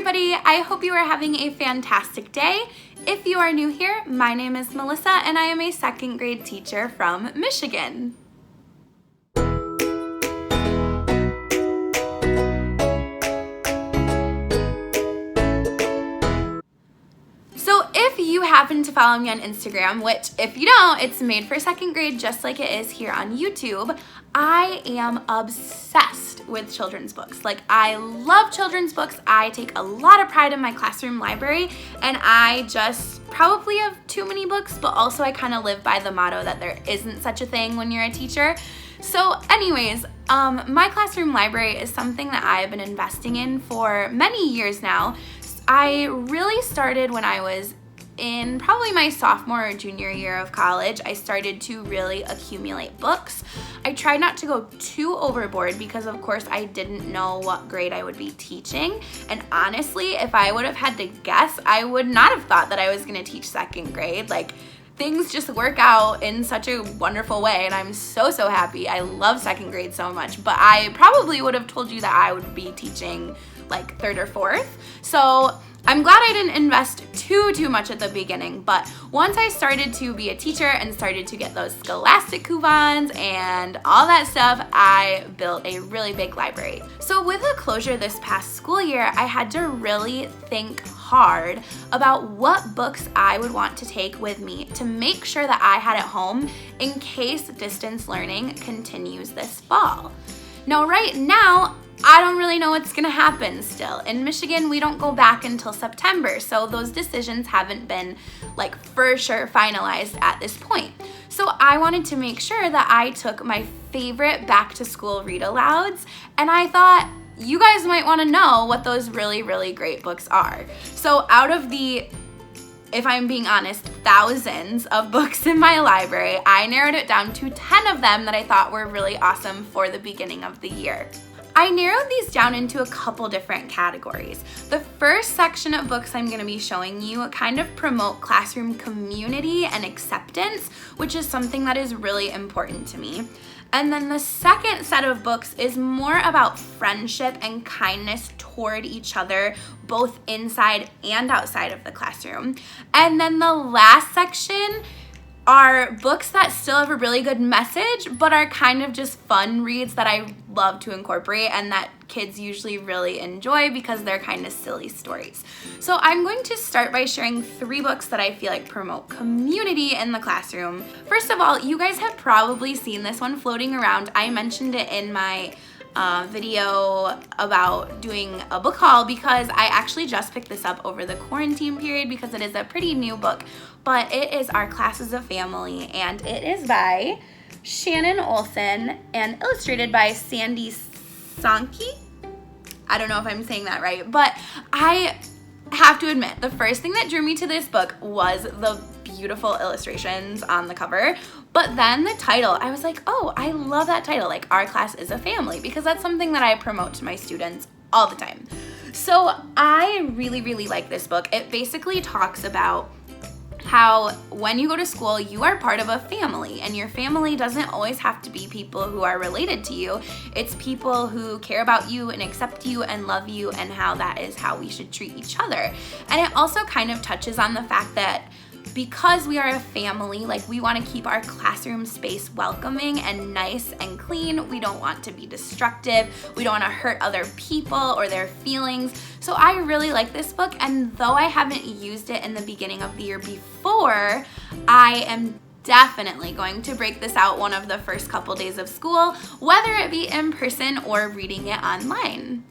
everybody. I hope you are having a fantastic day. If you are new here, my name is Melissa and I am a second grade teacher from Michigan. So if you happen to follow me on Instagram, which if you don't, it's made for second grade just like it is here on YouTube, I am obsessed with children's books. Like, I love children's books. I take a lot of pride in my classroom library, and I just probably have too many books, but also I kind of live by the motto that there isn't such a thing when you're a teacher. So anyways, my classroom library is something that I have been investing in for many years now. I really started when I was in probably my sophomore or junior year of college. I started to really accumulate books. I tried not to go too overboard because of course I didn't know what grade I would be teaching. And honestly, if I would have had to guess, I would not have thought that I was gonna teach second grade. Like, things just work out in such a wonderful way and I'm so happy. I love second grade so much, but I probably would have told you that I would be teaching like third or fourth. So I'm glad I didn't invest too much at the beginning, but once I started to be a teacher and started to get those scholastic coupons and all that stuff, I built a really big library. So with the closure this past school year, I had to really think hard about what books I would want to take with me to make sure that I had at home in case distance learning continues this fall. Now, right now, I don't really know what's gonna happen still. In Michigan, we don't go back until September, so those decisions haven't been like for sure finalized at this point. So I wanted to make sure that I took my favorite back to school read alouds, and I thought you guys might wanna know what those really great books are. So out of the, if I'm being honest, thousands of books in my library, I narrowed it down to 10 of them that I thought were really awesome for the beginning of the year. I narrowed these down into a couple different categories. The first section of books I'm gonna be showing you kind of promote classroom community and acceptance, which is something that is really important to me. And then the second set of books is more about friendship and kindness toward each other, both inside and outside of the classroom. And then the last section are books that still have a really good message, but are kind of just fun reads that I love to incorporate and that kids usually really enjoy because they're kind of silly stories. So I'm going to start by sharing 3 books that I feel like promote community in the classroom. First of all, you guys have probably seen this one floating around. I mentioned it in my video about doing a book haul because I actually just picked this up over the quarantine period because it is a pretty new book, but it is Our Class is a Family, and it is by Shannon Olson and illustrated by Sandy Sankey. I don't know if I'm saying that right, but I have to admit, the first thing that drew me to this book was the beautiful illustrations on the cover, but then the title, I was like, oh, I love that title, like Our Class is a Family, because that's something that I promote to my students all the time. So I really like this book. It basically talks about how when you go to school, you are part of a family, and your family doesn't always have to be people who are related to you. It's people who care about you and accept you and love you, and how that is how we should treat each other. And it also kind of touches on the fact that because we are a family, like, we want to keep our classroom space welcoming and nice and clean. We don't want to be destructive. We don't want to hurt other people or their feelings. So I really like this book, and though I haven't used it in the beginning of the year before, I am definitely going to break this out one of the first couple days of school, whether it be in person or reading it online.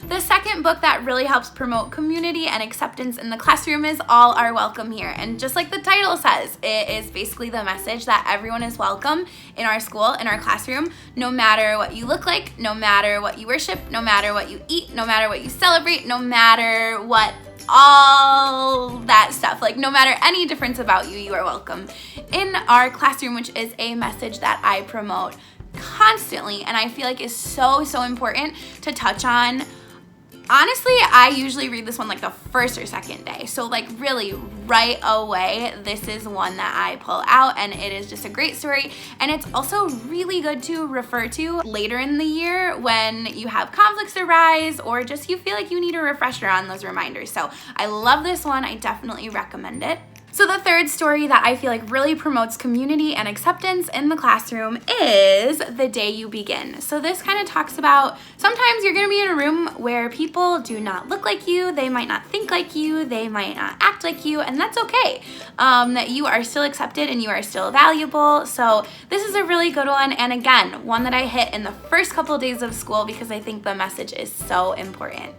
The second book that really helps promote community and acceptance in the classroom is All Are Welcome Here. And just like the title says, it is basically the message that everyone is welcome in our school, in our classroom, no matter what you look like, no matter what you worship, no matter what you eat, no matter what you celebrate, no matter what, all that stuff. Like, no matter any difference about you, you are welcome in our classroom, which is a message that I promote constantly and I feel like is so important to touch on Honestly, I usually read this one like the first or second day. So like really right away, this is one that I pull out, and it is just a great story. And it's also really good to refer to later in the year when you have conflicts arise or just you feel like you need a refresher on those reminders. So I love this one. I definitely recommend it. So the third story that I feel like really promotes community and acceptance in the classroom is The Day You Begin. So this kind of talks about sometimes you're going to be in a room where people do not look like you, they might not think like you, they might not act like you, and that's okay. That you are still accepted and you are still valuable. So this is a really good one, and again, one that I hit in the first couple of days of school because I think the message is so important.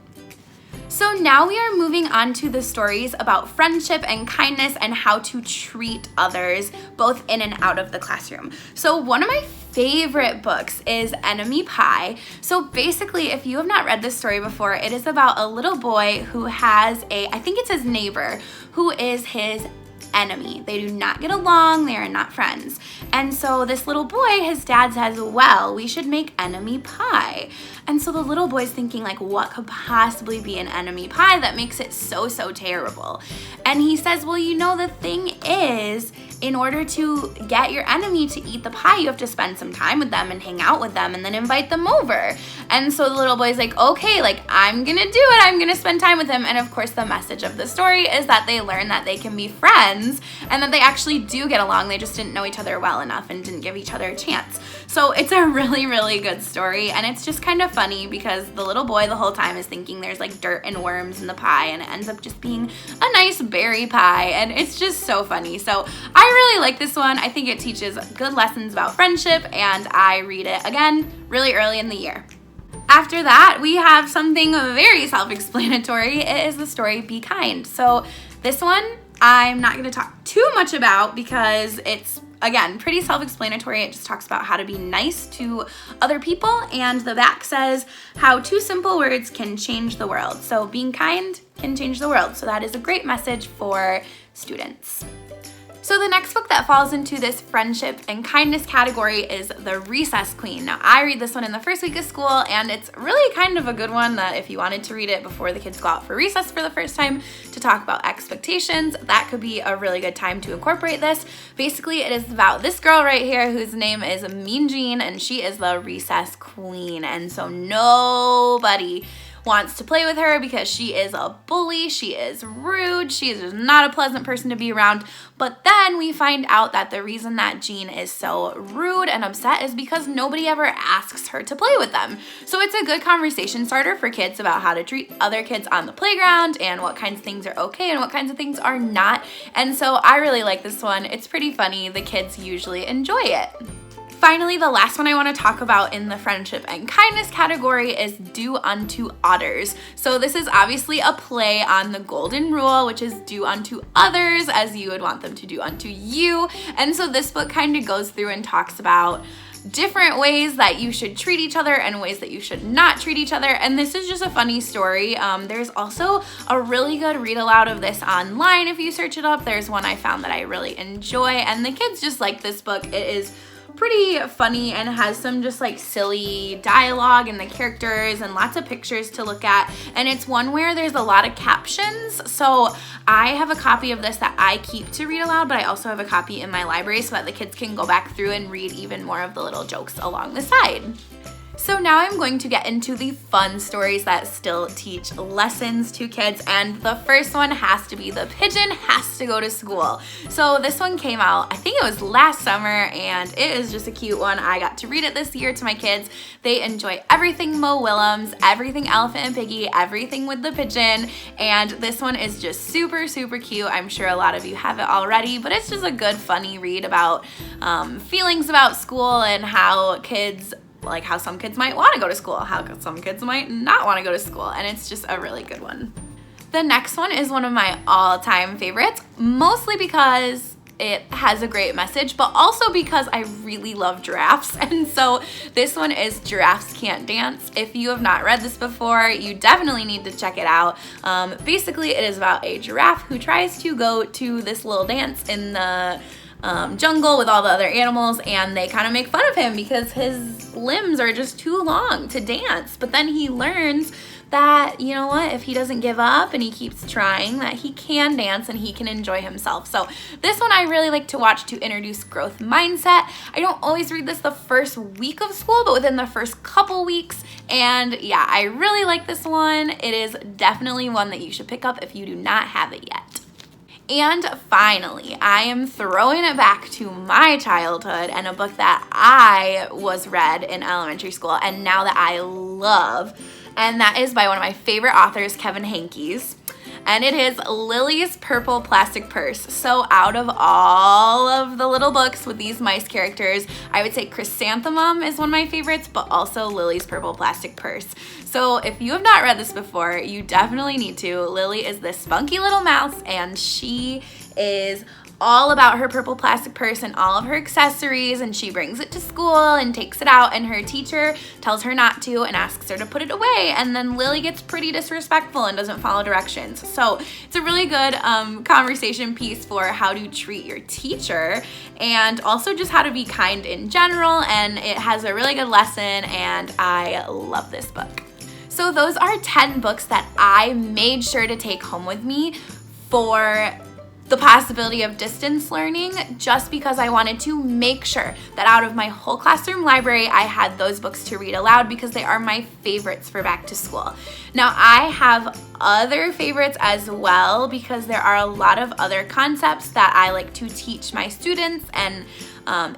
So now we are moving on to the stories about friendship and kindness and how to treat others both in and out of the classroom. So one of my favorite books is Enemy Pie. So basically, if you have not read this story before, it is about a little boy who has I think it's his neighbor, who is his enemy. They do not get along, they are not friends. And so this little boy, his dad says, well, we should make enemy pie. And so the little boy's thinking like, what could possibly be an enemy pie that makes it so terrible? And he says, well, you know, the thing is, in order to get your enemy to eat the pie, you have to spend some time with them and hang out with them and then invite them over. And so the little boy's like, okay, like I'm gonna do it, I'm gonna spend time with him. And of course the message of the story is that they learn that they can be friends and that they actually do get along. They just didn't know each other well enough and didn't give each other a chance. So it's a really good story, and it's just kind of funny because the little boy the whole time is thinking there's like dirt and worms in the pie, and it ends up just being a nice berry pie, and it's just so funny. So I really like this one. I think it teaches good lessons about friendship, and I read it again really early in the year. After that, we have something very self-explanatory. It is the story Be Kind. So this one I'm not going to talk too much about because it's, again, pretty self-explanatory. It just talks about how to be nice to other people, and the back says how 2 simple words can change the world. So being kind can change the world. So that is a great message for students. So the next book that falls into this friendship and kindness category is The Recess Queen. Now I read this one in the first week of school, and it's really kind of a good one that if you wanted to read it before the kids go out for recess for the first time to talk about expectations, that could be a really good time to incorporate this. Basically, it is about this girl right here whose name is Mean Jean, and she is the recess queen. And so nobody wants to play with her because she is a bully, she is rude, she is just not a pleasant person to be around. But then we find out that the reason that Jean is so rude and upset is because nobody ever asks her to play with them. So it's a good conversation starter for kids about how to treat other kids on the playground and what kinds of things are okay and what kinds of things are not. And so I really like this one. It's pretty funny. The kids usually enjoy it. Finally, the last one I want to talk about in the friendship and kindness category is Do Unto Others. So this is obviously a play on the golden rule, which is do unto others as you would want them to do unto you. And so this book kind of goes through and talks about different ways that you should treat each other and ways that you should not treat each other. And this is just a funny story. There's also a really good read aloud of this online if you search it up. There's one I found that I really enjoy, and the kids just like this book. It is pretty funny and has some just like silly dialogue and the characters and lots of pictures to look at, and it's one where there's a lot of captions. So I have a copy of this that I keep to read aloud, but I also have a copy in my library so that the kids can go back through and read even more of the little jokes along the side. So now I'm going to get into the fun stories that still teach lessons to kids, and the first one has to be The Pigeon Has to Go to School. So this one came out, I think it was last summer, and it is just a cute one. I got to read it this year to my kids. They enjoy everything Mo Willems, everything Elephant and Piggy, everything with the pigeon, and this one is just super cute. I'm sure a lot of you have it already, but it's just a good funny read about feelings about school and how kids, like how some kids might want to go to school, how some kids might not want to go to school, and it's just a really good one. The next one is one of my all-time favorites, mostly because it has a great message, but also because I really love giraffes. And so this one is Giraffes Can't Dance. If you have not read this before, you definitely need to check it out. Basically, it is about a giraffe who tries to go to this little dance in the jungle with all the other animals, and they kind of make fun of him because his limbs are just too long to dance. But then he learns that, you know what, if he doesn't give up and he keeps trying, that he can dance and he can enjoy himself. So this one I really like to watch to introduce growth mindset. I don't always read this the first week of school, but within the first couple weeks. And yeah, I really like this one. It is definitely one that you should pick up if you do not have it yet. And finally, I am throwing it back to my childhood and a book that I was read in elementary school and now that I love, and that is by one of my favorite authors, Kevin Henkes. And it is Lily's Purple Plastic Purse. So out of all of the little books with these mice characters, I would say Chrysanthemum is one of my favorites, but also Lily's Purple Plastic Purse. So if you have not read this before, you definitely need to. Lily is this spunky little mouse, and she is all about her purple plastic purse and all of her accessories, and she brings it to school and takes it out, and her teacher tells her not to and asks her to put it away, and then Lily gets pretty disrespectful and doesn't follow directions. So it's a really good conversation piece for how to treat your teacher and also just how to be kind in general, and it has a really good lesson, and I love this book. So those are 10 books that I made sure to take home with me for the possibility of distance learning, just because I wanted to make sure that out of my whole classroom library, I had those books to read aloud because they are my favorites for back to school. Now, I have other favorites as well because there are a lot of other concepts that I like to teach my students and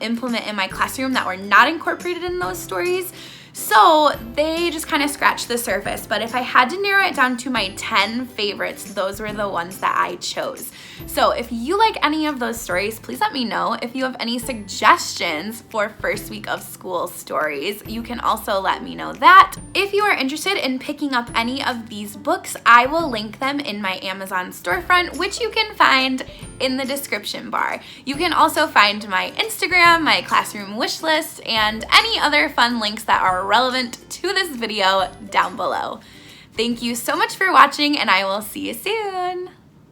implement in my classroom that were not incorporated in those stories. So they just kind of scratched the surface, but if I had to narrow it down to my 10 favorites, those were the ones that I chose. So if you like any of those stories, please let me know. If you have any suggestions for first week of school stories, you can also let me know that. If you are interested in picking up any of these books, I will link them in my Amazon storefront, which you can find in the description bar. You can also find my Instagram, my classroom wish list, and any other fun links that are relevant to this video down below. Thank you so much for watching, and I will see you soon.